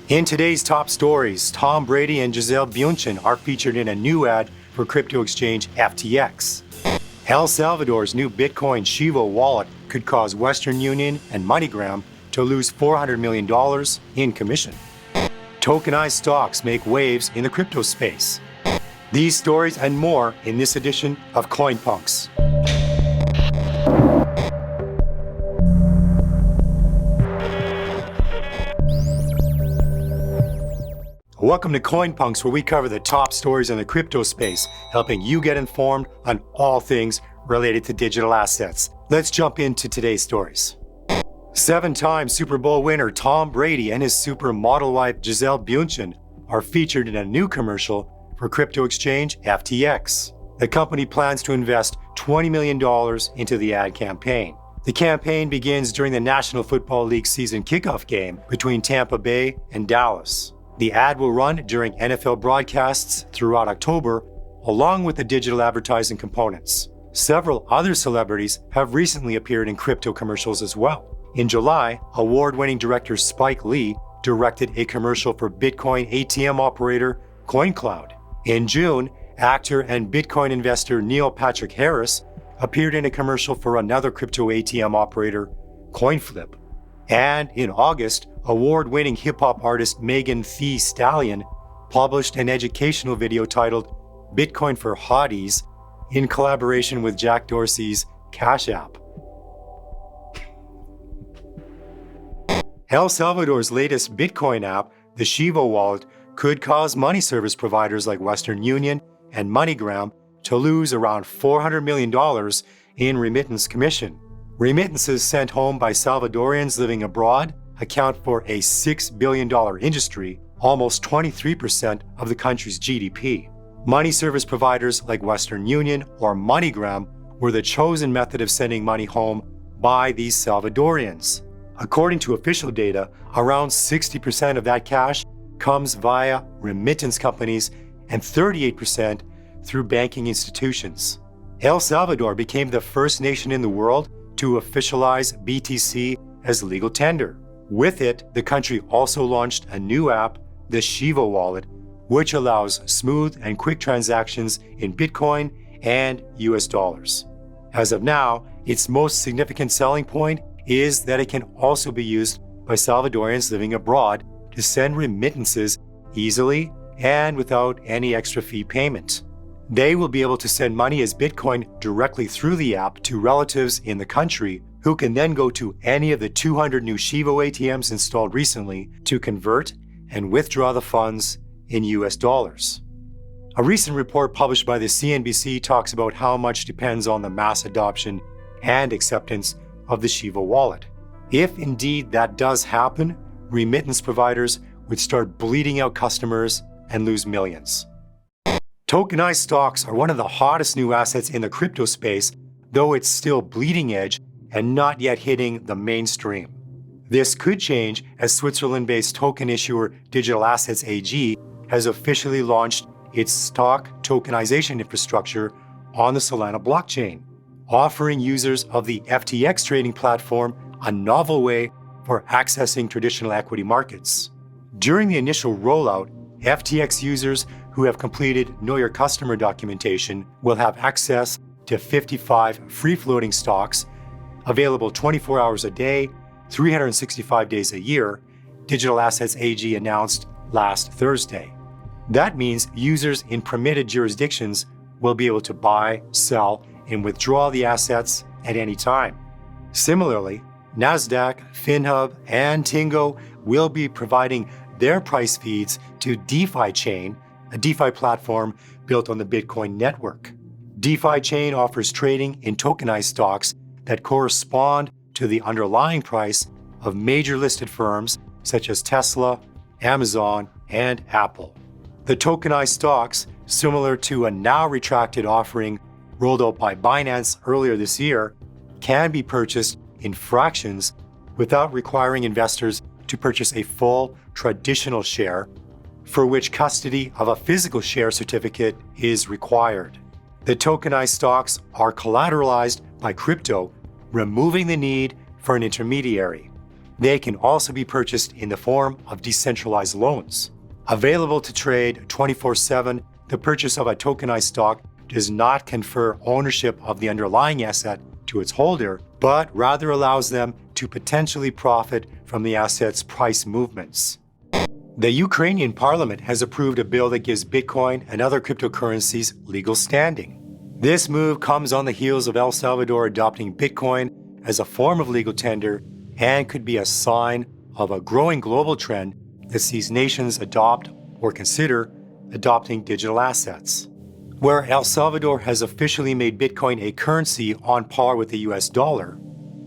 In today's top stories, Tom Brady and Gisele Bündchen are featured in a new ad for crypto exchange FTX. El Salvador's new Bitcoin Chivo wallet could cause Western Union and MoneyGram to lose $400 million in commission. Tokenized stocks make waves in the crypto space. These stories and more in this edition of CoinPunks. Welcome to CoinPunks, where we cover the top stories in the crypto space, helping you get informed on all things related to digital assets. Let's jump into today's stories. Seven-time Super Bowl winner Tom Brady and his supermodel wife Gisele Bündchen are featured in a new commercial for crypto exchange FTX. The company plans to invest $20 million into the ad campaign. The campaign begins during the National Football League season kickoff game between Tampa Bay and Dallas. The ad will run during NFL broadcasts throughout October, along with the digital advertising components. Several other celebrities have recently appeared in crypto commercials as well. In July, award-winning director Spike Lee directed a commercial for Bitcoin ATM operator CoinCloud. In June, actor and Bitcoin investor Neil Patrick Harris appeared in a commercial for another crypto ATM operator, CoinFlip. And in August, award-winning hip-hop artist Megan Thee Stallion published an educational video titled Bitcoin for Hotties in collaboration with Jack Dorsey's Cash App. El Salvador's latest Bitcoin app, the Chivo wallet, could cause money service providers like Western Union and MoneyGram to lose around $400 million in remittance commission. Remittances sent home by Salvadorians living abroad account for a $6 billion industry, almost 23% of the country's GDP. Money service providers like Western Union or MoneyGram were the chosen method of sending money home by these Salvadorians. According to official data, around 60% of that cash comes via remittance companies and 38% through banking institutions. El Salvador became the first nation in the world to officialize BTC as legal tender. With it, the country also launched a new app, the Chivo wallet, which allows smooth and quick transactions in Bitcoin and US dollars. As of now, its most significant selling point is that it can also be used by Salvadorians living abroad to send remittances easily and without any extra fee payment. They will be able to send money as Bitcoin directly through the app to relatives in the country, who can then go to any of the 200 new Chivo ATMs installed recently to convert and withdraw the funds in US dollars. A recent report published by the CNBC talks about how much depends on the mass adoption and acceptance of the Chivo wallet. If indeed that does happen, remittance providers would start bleeding out customers and lose millions. Tokenized stocks are one of the hottest new assets in the crypto space, though it's still bleeding edge and not yet hitting the mainstream. This could change as Switzerland-based token issuer Digital Assets AG has officially launched its stock tokenization infrastructure on the Solana blockchain, offering users of the FTX trading platform a novel way for accessing traditional equity markets. During the initial rollout, FTX users who have completed Know Your Customer documentation will have access to 55 free-floating stocks available 24 hours a day, 365 days a year, Digital Assets AG announced last Thursday. That means users in permitted jurisdictions will be able to buy, sell, and withdraw the assets at any time. Similarly, Nasdaq, FinHub, and Tingo will be providing their price feeds to DeFi Chain, a DeFi platform built on the Bitcoin network. DeFi Chain offers trading in tokenized stocks that correspond to the underlying price of major listed firms such as Tesla, Amazon, and Apple. The tokenized stocks, similar to a now retracted offering rolled out by Binance earlier this year, can be purchased in fractions without requiring investors to purchase a full traditional share, for which custody of a physical share certificate is required. The tokenized stocks are collateralized by crypto, removing the need for an intermediary. They can also be purchased in the form of decentralized loans. Available to trade 24/7, the purchase of a tokenized stock does not confer ownership of the underlying asset to its holder, but rather allows them to potentially profit from the asset's price movements. The Ukrainian parliament has approved a bill that gives Bitcoin and other cryptocurrencies legal standing. This move comes on the heels of El Salvador adopting Bitcoin as a form of legal tender and could be a sign of a growing global trend that sees nations adopt or consider adopting digital assets. Where El Salvador has officially made Bitcoin a currency on par with the US dollar,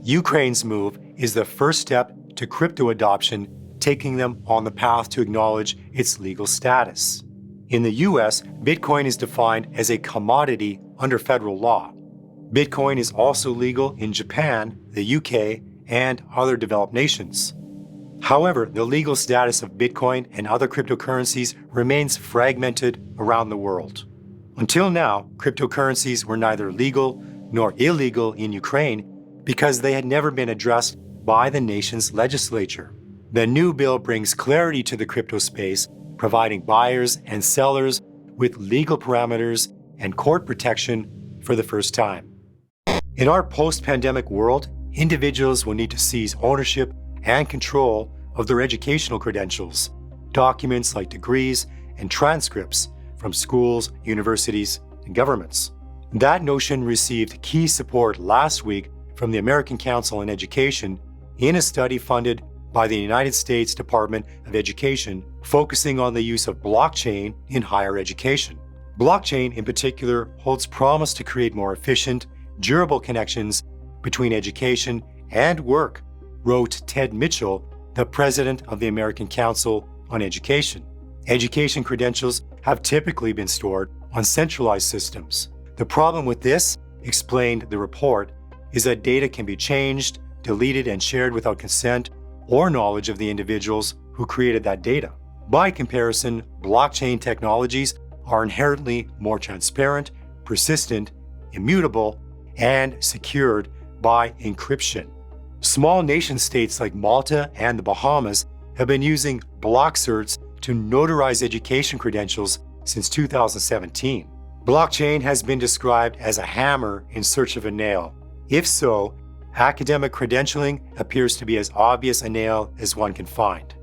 Ukraine's move is the first step to crypto adoption, taking them on the path to acknowledge its legal status. In the US, Bitcoin is defined as a commodity under federal law. Bitcoin is also legal in Japan, the UK, and other developed nations. However, the legal status of Bitcoin and other cryptocurrencies remains fragmented around the world. Until now, cryptocurrencies were neither legal nor illegal in Ukraine because they had never been addressed by the nation's legislature. The new bill brings clarity to the crypto space, providing buyers and sellers with legal parameters and court protection for the first time. In our post-pandemic world, individuals will need to seize ownership and control of their educational credentials, documents like degrees and transcripts from schools, universities, and governments. That notion received key support last week from the American Council on Education in a study funded by the United States Department of Education, focusing on the use of blockchain in higher education. Blockchain, in particular, holds promise to create more efficient, durable connections between education and work, wrote Ted Mitchell, the president of the American Council on Education. Education credentials have typically been stored on centralized systems. The problem with this, explained the report, is that data can be changed, deleted, and shared without consent or knowledge of the individuals who created that data. By comparison, blockchain technologies are inherently more transparent, persistent, immutable, and secured by encryption. Small nation-states like Malta and the Bahamas have been using block certs to notarize education credentials since 2017. Blockchain has been described as a hammer in search of a nail. If so, academic credentialing appears to be as obvious a nail as one can find.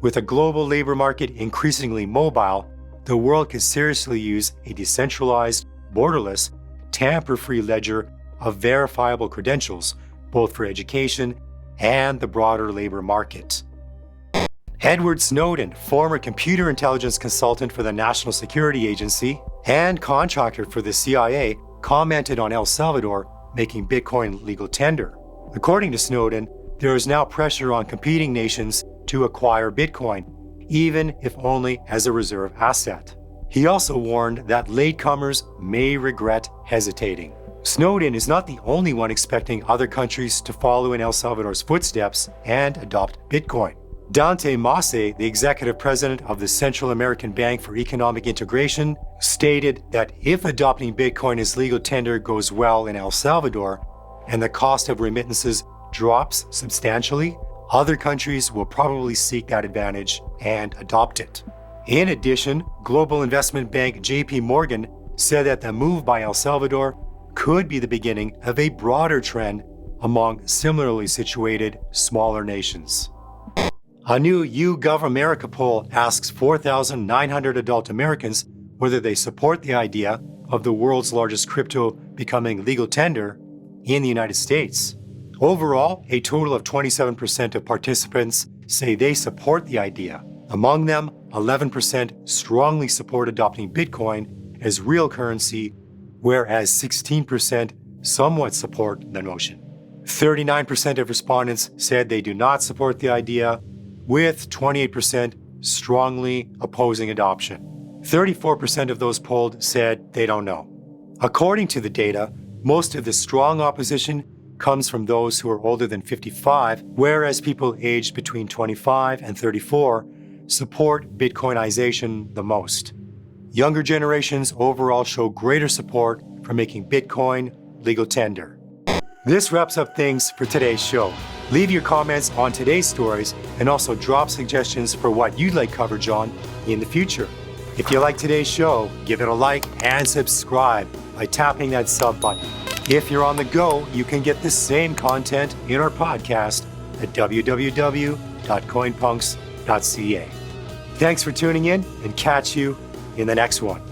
With a global labor market increasingly mobile, the world could seriously use a decentralized, borderless, tamper-free ledger of verifiable credentials, both for education and the broader labor market. Edward Snowden, former computer intelligence consultant for the National Security Agency and contractor for the CIA, commented on El Salvador making Bitcoin legal tender. According to Snowden, there is now pressure on competing nations to acquire Bitcoin, even if only as a reserve asset. He also warned that latecomers may regret hesitating. Snowden is not the only one expecting other countries to follow in El Salvador's footsteps and adopt Bitcoin. Dante Masse, the executive president of the Central American Bank for Economic Integration, stated that if adopting Bitcoin as legal tender goes well in El Salvador and the cost of remittances drops substantially, other countries will probably seek that advantage and adopt it. In addition, global investment bank JP Morgan said that the move by El Salvador could be the beginning of a broader trend among similarly situated smaller nations. A new YouGov America poll asks 4,900 adult Americans whether they support the idea of the world's largest crypto becoming legal tender in the United States. Overall, a total of 27% of participants say they support the idea. Among them, 11% strongly support adopting Bitcoin as real currency, whereas 16% somewhat support the notion. 39% of respondents said they do not support the idea, with 28% strongly opposing adoption. 34% of those polled said they don't know. According to the data, most of the strong opposition comes from those who are older than 55, whereas people aged between 25 and 34 support Bitcoinization the most. Younger generations overall show greater support for making Bitcoin legal tender. This wraps up things for today's show. Leave your comments on today's stories and also drop suggestions for what you'd like coverage on in the future. If you like today's show, give it a like and subscribe by tapping that sub button. If you're on the go, you can get the same content in our podcast at www.coinpunks.ca. Thanks for tuning in and catch you in the next one.